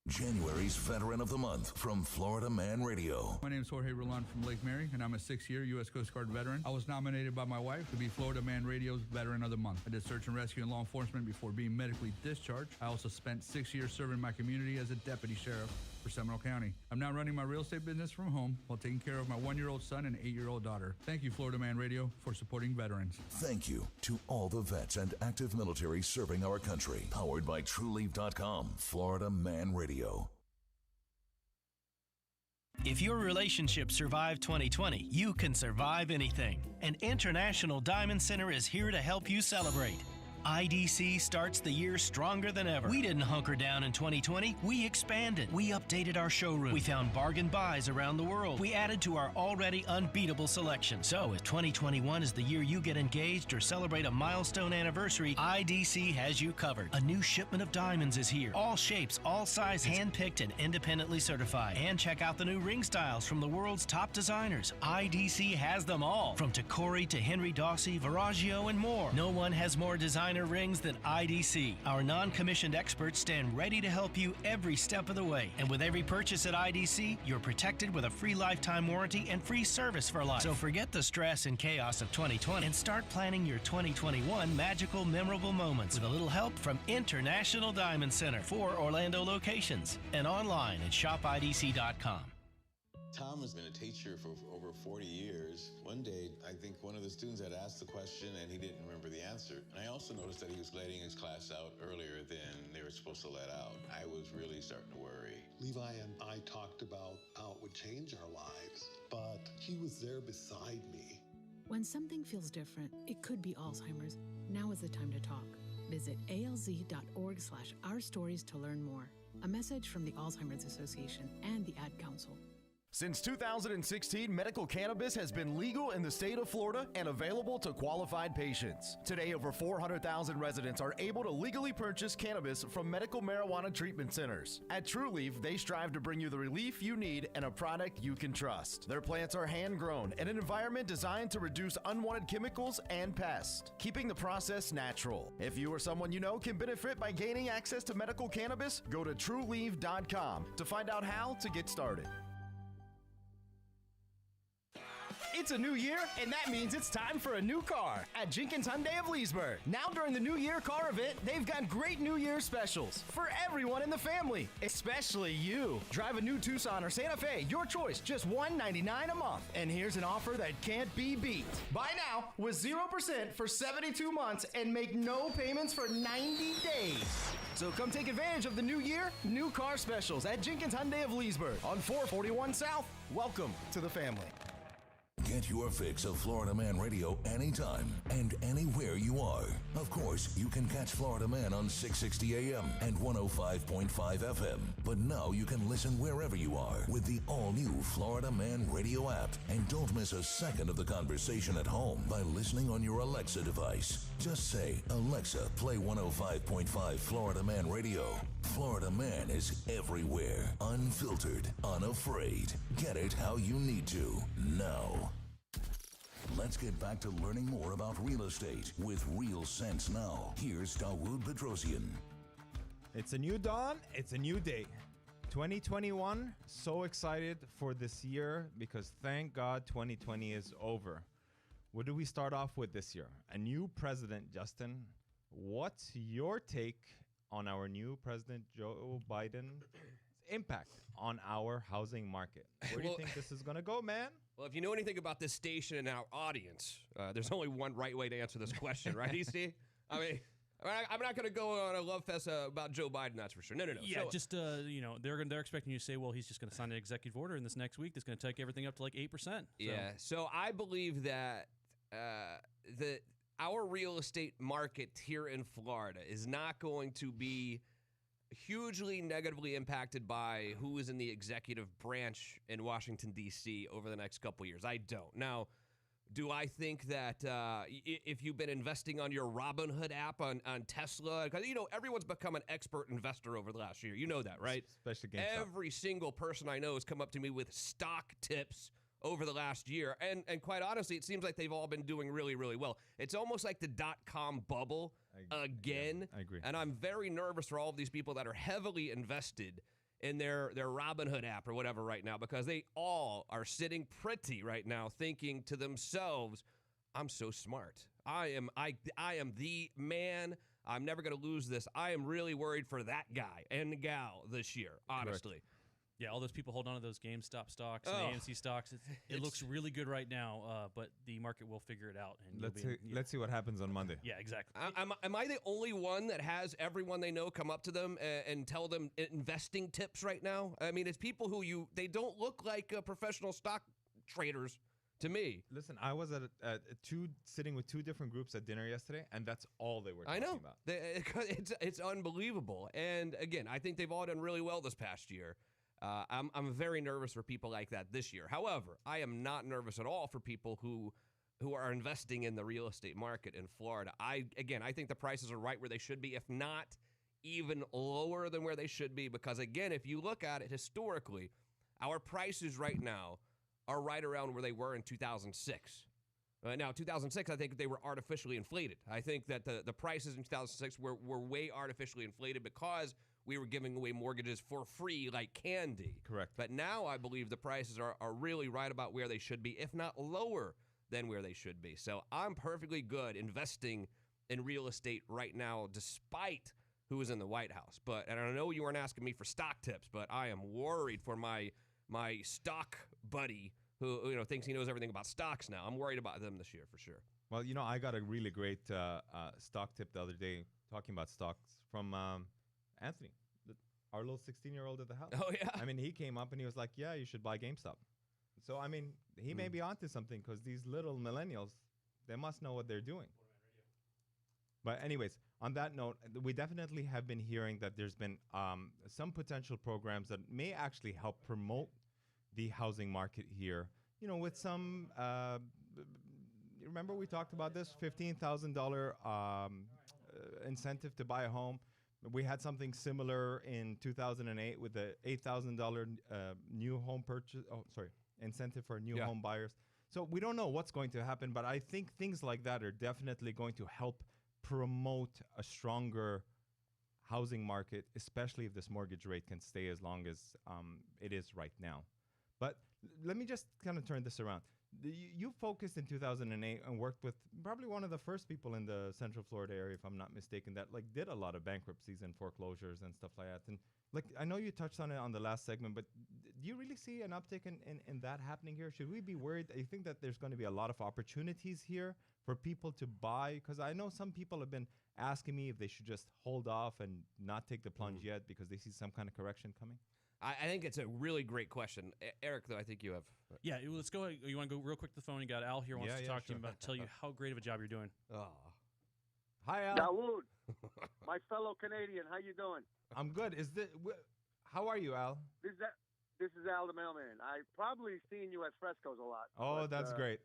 Speaker 1: January's Veteran of the Month from Florida Man Radio.
Speaker 21: My name is Jorge Rolon from Lake Mary, and I'm a 6-year U.S. Coast Guard veteran. I was nominated by my wife to be Florida Man Radio's Veteran of the Month. I did search and rescue and law enforcement before being medically discharged. I also spent 6 years serving my community as a deputy sheriff for Seminole County. I'm now running my real estate business from home while taking care of my 1-year-old son and 8-year-old daughter. Thank you, Florida Man Radio, for supporting veterans.
Speaker 1: Thank you to all the vets and active military serving our country. Powered by TrueLeave.com, Florida Man Radio.
Speaker 22: If your relationship survived 2020, you can survive anything. And International Diamond Center is here to help you celebrate. IDC starts the year stronger than ever. We didn't hunker down in 2020. We expanded. We updated our showroom. We found bargain buys around the world. We added to our already unbeatable selection. So if 2021 is the year you get engaged or celebrate a milestone anniversary, IDC has you covered. A new shipment of diamonds is here. All shapes, all sizes, hand-picked and independently certified. And check out the new ring styles from the world's top designers. IDC has them all. From Tacori to Henry Dawsey, Verragio, and more. No one has more designer rings than IDC. Our non-commissioned experts stand ready to help you every step of the way. And with every purchase at IDC, you're protected with a free lifetime warranty and free service for life. So forget the stress and chaos of 2020 and start planning your 2021 magical, memorable moments with a little help from International Diamond Center. 4 Orlando locations and online at shopidc.com.
Speaker 19: Tom has been a teacher for over 40 years. One day, I think one of the students had asked the question and he didn't remember the answer. And I also noticed that he was letting his class out earlier than they were supposed to let out. I was really starting to worry.
Speaker 20: Levi and I talked about how it would change our lives, but he was there beside me.
Speaker 18: When something feels different, it could be Alzheimer's. Now is the time to talk. Visit alz.org/ourstories to learn more. A message from the Alzheimer's Association and the Ad Council.
Speaker 23: Since 2016, medical cannabis has been legal in the state of Florida and available to qualified patients. Today, over 400,000 residents are able to legally purchase cannabis from medical marijuana treatment centers. At TrueLeaf, they strive to bring you the relief you need and a product you can trust. Their plants are hand-grown in an environment designed to reduce unwanted chemicals and pests, keeping the process natural. If you or someone you know can benefit by gaining access to medical cannabis, go to TrueLeaf.com to find out how to get started.
Speaker 15: It's a new year, and that means it's time for a new car at Jenkins Hyundai of Leesburg. Now during the New Year car event, they've got great New Year specials for everyone in the family, especially you. Drive a new Tucson or Santa Fe, your choice, just $199 a month. And here's an offer that can't be beat. Buy now with 0% for 72 months and make no payments for 90 days. So come take advantage of the New Year, new car specials at Jenkins Hyundai of Leesburg on 441 South. Welcome to the family.
Speaker 1: Get your fix of Florida Man Radio anytime and anywhere you are. Of course, you can catch Florida Man on 660 AM and 105.5 FM. But now you can listen wherever you are with the all-new Florida Man Radio app. And don't miss a second of the conversation at home by listening on your Alexa device. Just say, Alexa, play 105.5 Florida Man Radio. Florida Man is everywhere, unfiltered, unafraid. Get it how you need to, now. Let's get back to learning more about real estate with Real Sense Now. Here's Dawood Petrosian.
Speaker 3: It's a new dawn. It's a new day. 2021. So excited for this year because thank God 2020 is over. What do we start off with this year? A new president, Justin. What's your take on our new president, Joe Biden's impact on our housing market? Where do you think this is going to go, man?
Speaker 5: Well, if you know anything about this station and our audience, there's only one right way to answer this question, right, EC? I mean, I'm not going to go on a love fest about Joe Biden, that's for sure. No.
Speaker 4: Yeah, just, they're expecting you to say, well, he's just going to sign an executive order in this next week that's going to take everything up to like 8%. So.
Speaker 5: Yeah, so I believe that our real estate market here in Florida is not going to be hugely negatively impacted by who is in the executive branch in Washington, D.C. over the next couple years. I don't. Now, do I think that if you've been investing on your Robinhood app on Tesla, because, everyone's become an expert investor over the last year. You know that, right?
Speaker 3: Especially GameStop.
Speaker 5: Every single person I know has come up to me with stock tips over the last year. And quite honestly, it seems like they've all been doing really, really well. It's almost like the dot-com bubble again.
Speaker 3: I agree.
Speaker 5: And I'm very nervous for all of these people that are heavily invested in their Robinhood app or whatever right now, because they all are sitting pretty right now thinking to themselves, I'm so smart. I am the man. I'm never going to lose this. I am really worried for that guy and gal this year, honestly.
Speaker 3: Correct.
Speaker 4: Yeah, all those people hold on to those GameStop stocks and AMC stocks. It looks really good right now, but the market will figure it out. And
Speaker 3: let's see what happens on Monday.
Speaker 4: Yeah, exactly.
Speaker 5: Am I the only one that has everyone they know come up to them and tell them investing tips right now? I mean, it's people who they don't look like professional stock traders to me.
Speaker 3: Listen, I was sitting with two different groups at dinner yesterday, and that's all they were talking about.
Speaker 5: It's unbelievable. And again, I think they've all done really well this past year. I'm very nervous for people like that this year. However, I am not nervous at all for people who are investing in the real estate market in Florida. I think the prices are right where they should be, if not even lower than where they should be. Because again, if you look at it historically, our prices right now are right around where they were in 2006. Now, 2006, I think they were artificially inflated. I think that the prices in 2006 were way artificially inflated because we were giving away mortgages for free like candy.
Speaker 3: Correct.
Speaker 5: But now I believe the prices are really right about where they should be, if not lower than where they should be. So I'm perfectly good investing in real estate right now, despite who is in the White House. And I know you weren't asking me for stock tips, but I am worried for my stock buddy who thinks he knows everything about stocks now. I'm worried about them this year for sure.
Speaker 3: Well, I got a really great stock tip the other day talking about stocks from Anthony, our little 16-year-old at the house.
Speaker 5: Oh, yeah.
Speaker 3: I mean, he came up and he was like, yeah, you should buy GameStop. So, I mean, he may be onto something because these little millennials, they must know what they're doing. But anyways, on that note, we definitely have been hearing that there's been some potential programs that may actually help promote the housing market here, with some, remember we talked about this, $15,000 incentive to buy a home. We had something similar in 2008 with the $8,000 new home purchase. Incentive for new home buyers. So we don't know what's going to happen, but I think things like that are definitely going to help promote a stronger housing market, especially if this mortgage rate can stay as long as it is right now. But let me just kind of turn this around. You focused in 2008 and worked with probably one of the first people in the Central Florida area, if I'm not mistaken, that did a lot of bankruptcies and foreclosures and stuff like that. And I know you touched on it on the last segment, but do you really see an uptick in that happening here? Should we be worried? Do you think that there's going to be a lot of opportunities here for people to buy? Because I know some people have been asking me if they should just hold off and not take the plunge yet because they see some kind of correction coming.
Speaker 5: I think it's a really great question. Eric, though, I think you have.
Speaker 4: Yeah, let's go. You want to go real quick to the phone? You got Al here wants to talk to you about, tell you how great of a job you're doing.
Speaker 5: Oh. Hi, Al.
Speaker 2: Dawood, my fellow Canadian, how you doing?
Speaker 3: I'm good. How are you, Al?
Speaker 2: This is Al the mailman. I've probably seen you at Fresco's a lot.
Speaker 3: Oh, that's great.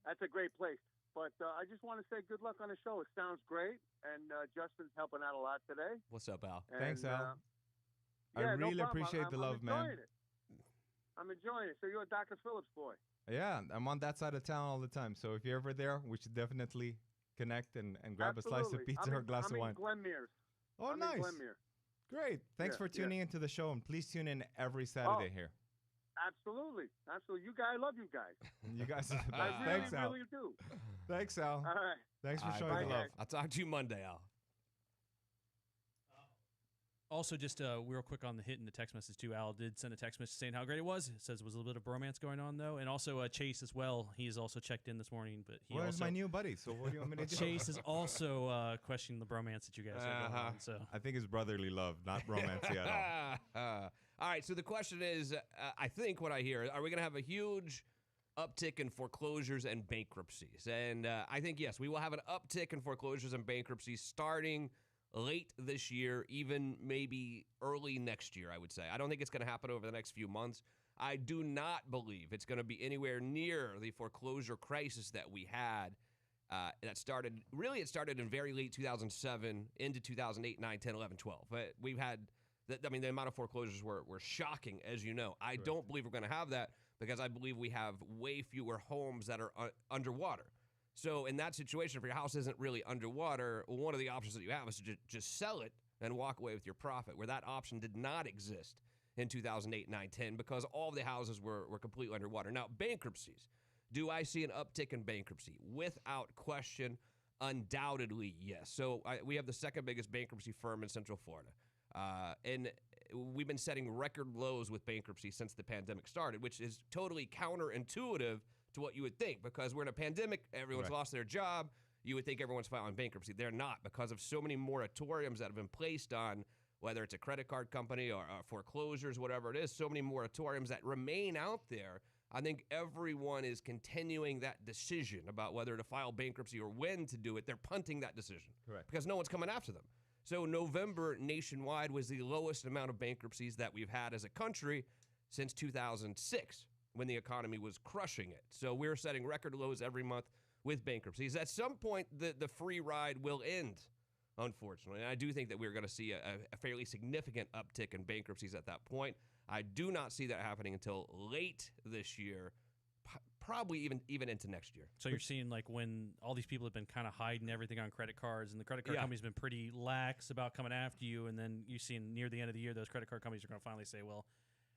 Speaker 2: That's a great place. But I just want to say good luck on the show. It sounds great, and Justin's helping out a lot today.
Speaker 5: What's up, Al?
Speaker 3: Thanks, Al.
Speaker 2: Yeah,
Speaker 3: I really
Speaker 2: no
Speaker 3: appreciate the love, man.
Speaker 2: I'm enjoying it. So you're a Dr. Phillips boy.
Speaker 3: Yeah, I'm on that side of town all the time. So if you're ever there, we should definitely connect and grab a slice of pizza or a glass of wine.
Speaker 2: I'm in Glenmuir.
Speaker 3: Oh, nice. Great. Thanks for tuning into the show, and please tune in every Saturday here.
Speaker 2: Absolutely. You guys, I love you guys.
Speaker 3: You guys are the best.
Speaker 2: I really,
Speaker 3: Thanks, Al.
Speaker 2: really do.
Speaker 3: Thanks, Al.
Speaker 2: All right.
Speaker 3: Thanks for showing the love.
Speaker 5: I'll talk to you Monday, Al.
Speaker 4: Also, just real quick on the hit in the text message, too. Al did send a text message saying how great it was. It says there was a little bit of bromance going on, though. And also Chase as well. He's also checked in this morning. But he
Speaker 3: He's my new buddy, so what do you want me to do?
Speaker 4: Chase is also questioning the bromance that you guys are going on. So
Speaker 3: I think it's brotherly love, not romancy at all.
Speaker 5: All right, so the question is, I think what I hear, are we going to have a huge uptick in foreclosures and bankruptcies? And I think, yes, we will have an uptick in foreclosures and bankruptcies starting late this year, even maybe early next year, I would say. I don't think it's going to happen over the next few months. I do not believe it's going to be anywhere near the foreclosure crisis that we had that started, really it started in very late 2007 into 2008, 9, 10, 11, 12. But we've had, the amount of foreclosures were shocking, as you know. I don't believe we're going to have that because I believe we have way fewer homes that are underwater. So in that situation, if your house isn't really underwater, one of the options that you have is to just sell it and walk away with your profit, where that option did not exist in 2008, 9, 10 because all of the houses were completely underwater. Now, bankruptcies. Do I see an uptick in bankruptcy? Without question, undoubtedly, yes. So we have the second biggest bankruptcy firm in Central Florida. And we've been setting record lows with bankruptcy since the pandemic started, which is totally counterintuitive to what you would think, because we're in a pandemic, everyone's lost their job. You would think everyone's filing bankruptcy. They're not, because of so many moratoriums that have been placed on, whether it's a credit card company or foreclosures, whatever it is, so many moratoriums that remain out there. I think everyone is continuing that decision about whether to file bankruptcy or when to do it. They're punting that decision because no one's coming after them. So November nationwide was the lowest amount of bankruptcies that we've had as a country since 2006. When the economy was crushing it. So we're setting record lows every month with bankruptcies. At some point, the free ride will end, unfortunately. And I do think that we're going to see a fairly significant uptick in bankruptcies at that point. I do not see that happening until late this year, probably even into next year.
Speaker 4: So you're seeing like when all these people have been kind of hiding everything on credit cards, and the credit card company's been pretty lax about coming after you, and then you see near the end of the year, those credit card companies are going to finally say, well,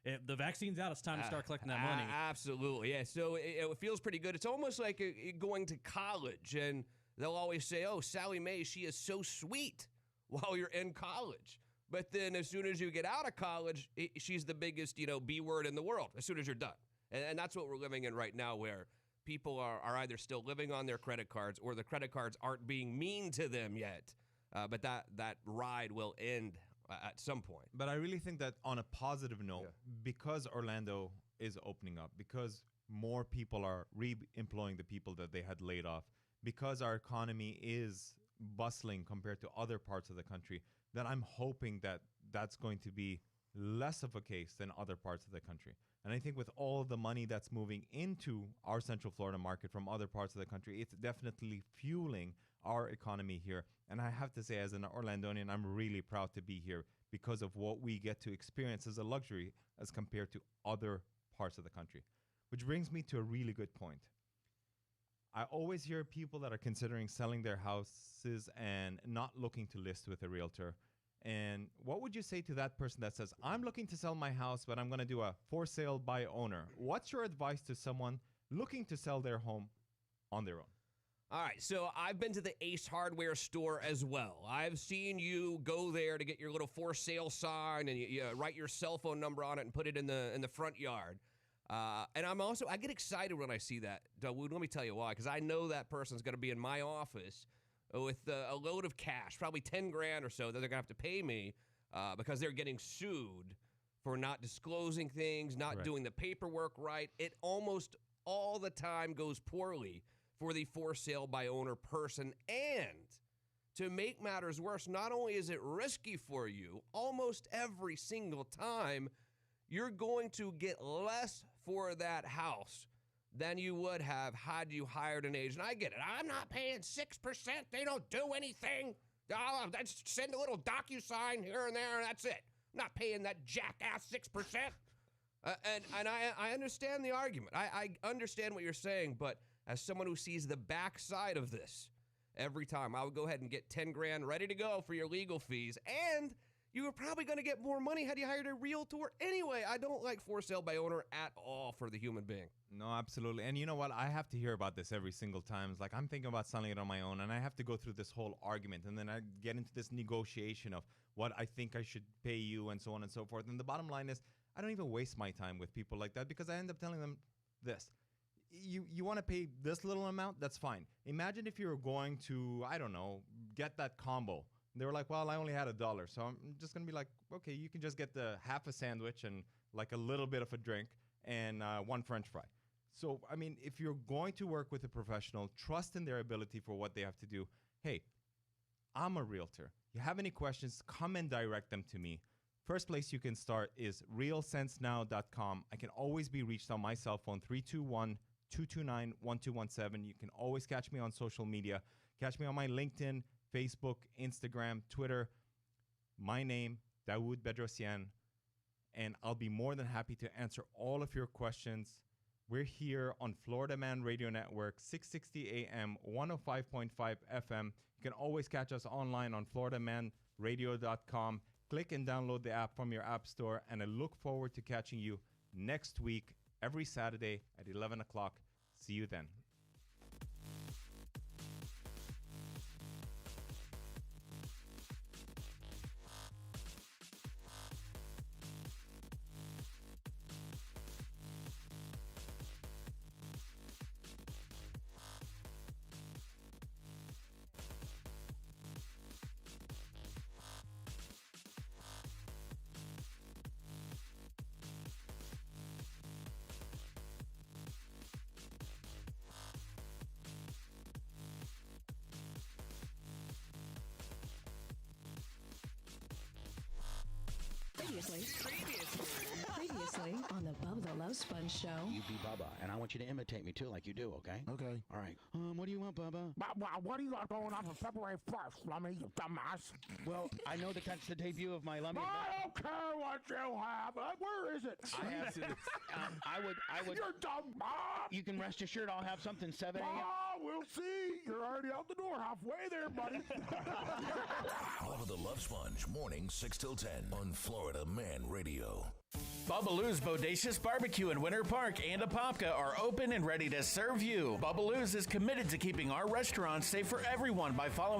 Speaker 4: if the vaccine's out, it's time to start collecting that money.
Speaker 5: Absolutely, yeah. So it feels pretty good. It's almost like going to college, and they'll always say, oh, Sally Mae, she is so sweet while you're in college. But then as soon as you get out of college, she's the biggest, B word in the world as soon as you're done. And that's what we're living in right now, where people are either still living on their credit cards or the credit cards aren't being mean to them yet. But that ride will end at some point.
Speaker 3: But I really think that on a positive note, because Orlando is opening up, because more people are re-employing the people that they had laid off, because our economy is bustling compared to other parts of the country, then I'm hoping that that's going to be less of a case than other parts of the country. And I think with all of the money that's moving into our Central Florida market from other parts of the country, it's definitely fueling our economy here. And I have to say, as an Orlandonian, I'm really proud to be here because of what we get to experience as a luxury as compared to other parts of the country. Which brings me to a really good point. I always hear people that are considering selling their houses and not looking to list with a realtor. And what would you say to that person that says, I'm looking to sell my house, but I'm going to do a for sale by owner? What's your advice to someone looking to sell their home on their own?
Speaker 5: All right, so I've been to the Ace Hardware store as well. I've seen you go there to get your little for sale sign, and you write your cell phone number on it and put it in the front yard. And I get excited when I see that. Dawood, let me tell you why, because I know that person's going to be in my office with a load of cash, probably $10,000 or so that they're going to have to pay me because they're getting sued for not disclosing things, not doing the paperwork right. It almost all the time goes poorly for the for sale by owner person. And to make matters worse, not only is it risky for you, almost every single time, you're going to get less for that house than you would have had you hired an agent. I get it. I'm not paying 6%. They don't do anything. I'll just send a little DocuSign here and there, and that's it. I'm not paying that jackass 6%. And I understand the argument. I understand what you're saying, but as someone who sees the backside of this every time, I would go ahead and get 10 grand ready to go for your legal fees, and you were probably going to get more money had you hired a realtor anyway. I don't like for sale by owner at all for the human being.
Speaker 3: No, absolutely. And you know what? I have to hear about this every single time. It's like I'm thinking about selling it on my own, and I have to go through this whole argument, and then I get into this negotiation of what I think I should pay you and so on and so forth. And the bottom line is I don't even waste my time with people like that because I end up telling them this. You want to pay this little amount? That's fine. Imagine if you were going to, I don't know, get that combo. They were like, well, I only had $1. So I'm just going to be like, okay, you can just get the half a sandwich and like a little bit of a drink and one French fry. So, I mean, if you're going to work with a professional, trust in their ability for what they have to do. Hey, I'm a realtor. You have any questions, come and direct them to me. First place you can start is realsensenow.com. I can always be reached on my cell phone, 321-229-1217. You can always catch me on social media. Catch me on my LinkedIn, Facebook, Instagram, Twitter. My name, Dawoud Bedrosian, and I'll be more than happy to answer all of your questions. We're here on Florida Man Radio Network, 660 AM, 105.5 FM. You can always catch us online on floridamanradio.com. Click and download the app from your app store, and I look forward to catching you next week, every Saturday at 11 o'clock. See you then.
Speaker 6: Previously on the Bubba the Love Sponge Show.
Speaker 7: You be Bubba, and I want you to imitate me too, like you do, okay?
Speaker 8: Okay.
Speaker 7: All right. What do you want, Bubba?
Speaker 8: What do you got going on for February 1st, Lummy, you dumbass?
Speaker 7: Well, I know that that's the debut of my Lummy.
Speaker 8: I don't care what you have. Where is it?
Speaker 7: I have to. I would.
Speaker 8: You're dumb, Bob.
Speaker 7: You can rest assured I'll have something 7 a.m.
Speaker 8: We'll see. You're already out the door halfway there, buddy.
Speaker 1: Bubba the Love Sponge, morning 6 till 10 on Florida Man Radio.
Speaker 15: Bubbaloo's Bodacious Barbecue in Winter Park and Apopka are open and ready to serve you. Bubbaloo's is committed to keeping our restaurants safe for everyone by following